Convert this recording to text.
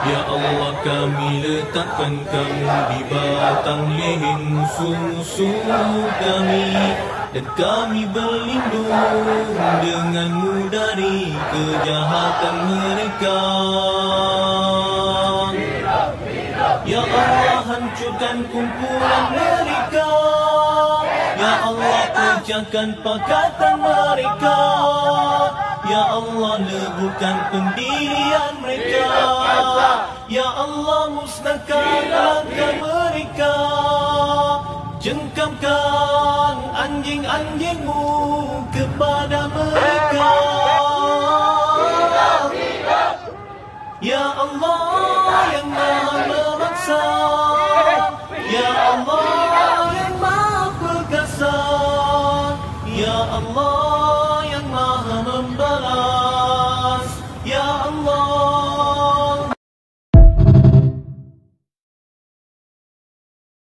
Ya Allah, kami letakkan kamu di batang leher musuh-musuh kami, dan kami berlindung denganmu dari kejahatan mereka. Ya Allah, hancurkan kumpulan mereka. Ya Allah, pecahkan pakatan mereka. Ya Allah, leburkan pendirian mereka. Ya Allah, musnahkan langkah mereka. Jengkamkan anjing-anjingmu kepada mereka. Ya Allah yang Maha memaksa, Ya Allah yang Maha perkasa.